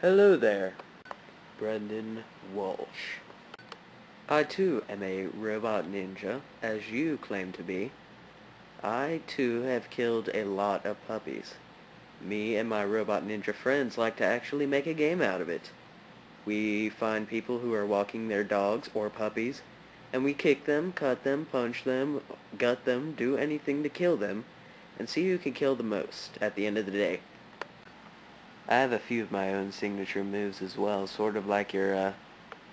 Hello there, Brendon Walsh. I too am a robot ninja, as you claim to be. I too have killed a lot of puppies. Me and my robot ninja friends like to actually make a game out of it. We find people who are walking their dogs or puppies, and we kick them, cut them, punch them, gut them, do anything to kill them, and see who can kill the most at the end of the day. I have a few of my own signature moves as well, sort of like your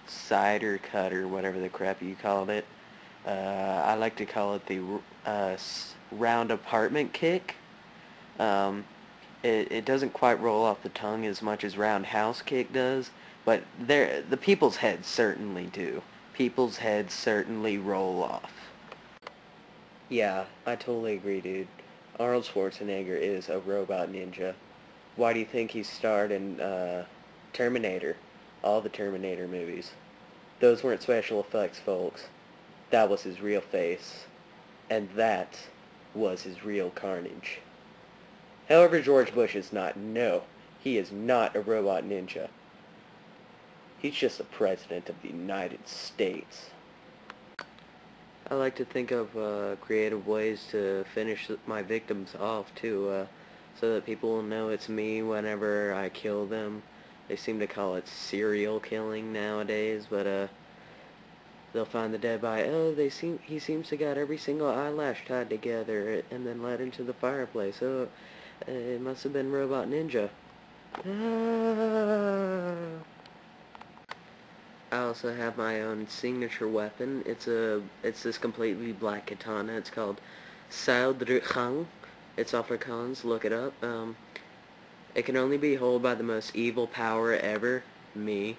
cider cut or whatever the crap you called it. I like to call it the round apartment kick. Um, it doesn't quite roll off the tongue as much as roundhouse kick does, but the people's heads certainly do. People's heads certainly roll off. Yeah, I totally agree, dude. Arnold Schwarzenegger is a robot ninja. Why do you think he starred in Terminator? All the Terminator movies. Those weren't special effects, folks. That was his real face. And that was his real carnage. However, George Bush is not. No, he is not a robot ninja. He's just the President of the United States. I like to think of creative ways to finish my victims off, too, so that people will know it's me whenever I kill them. They seem to call it serial killing nowadays, but they'll find the dead body. Oh, he seems to got every single eyelash tied together and then led into the fireplace. Oh, it must have been Robot Ninja. Ah. I also have my own signature weapon. It's this completely black katana. It's called Sao Drukang. It's Afrikaans. Look it up. It can only be held by the most evil power ever, me.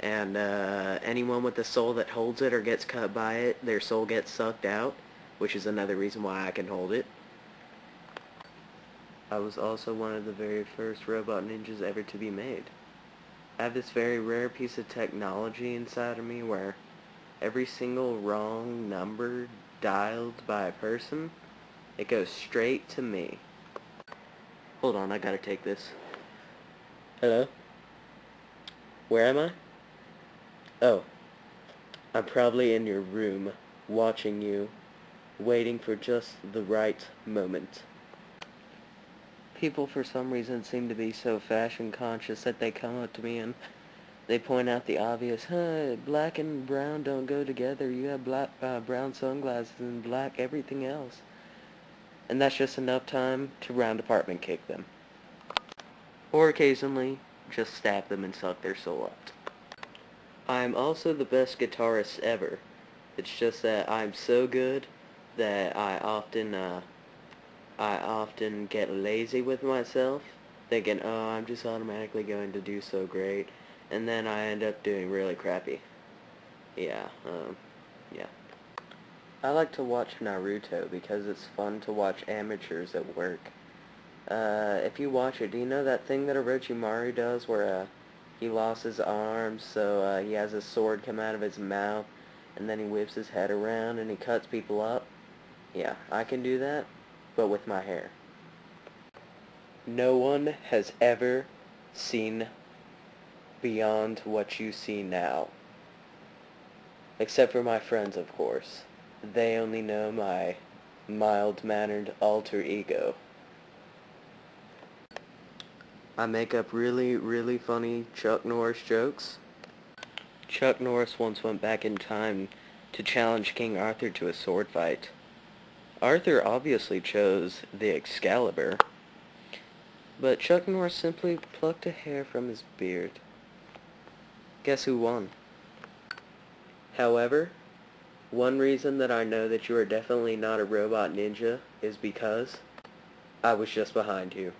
And anyone with the soul that holds it or gets cut by it, their soul gets sucked out, which is another reason why I can hold it. I was also one of the very first robot ninjas ever to be made. I have this very rare piece of technology inside of me where every single wrong number dialed by a person, it goes straight to me. Hold on, I gotta take this. Hello? Where am I? Oh, I'm probably in your room, watching you, waiting for just the right moment. People for some reason seem to be so fashion conscious that they come up to me and they point out the obvious. Black and brown don't go together. You have brown sunglasses and black everything else. And that's just enough time to round apartment kick them. Or occasionally, just stab them and suck their soul out. I'm also the best guitarist ever. It's just that I'm so good that I often get lazy with myself, thinking, oh, I'm just automatically going to do so great, and then I end up doing really crappy. Yeah. I like to watch Naruto because it's fun to watch amateurs at work. If you watch it, do you know that thing that Orochimaru does where he lost his arm, so he has a sword come out of his mouth, and then he whips his head around and he cuts people up? Yeah, I can do that, but with my hair. No one has ever seen beyond what you see now. Except for my friends, of course. They only know my mild-mannered alter ego. I make up really, really funny Chuck Norris jokes. Chuck Norris once went back in time to challenge King Arthur to a sword fight. Arthur obviously chose the Excalibur, but Chuck Norris simply plucked a hair from his beard. Guess who won? However, one reason that I know that you are definitely not a robot ninja is because I was just behind you.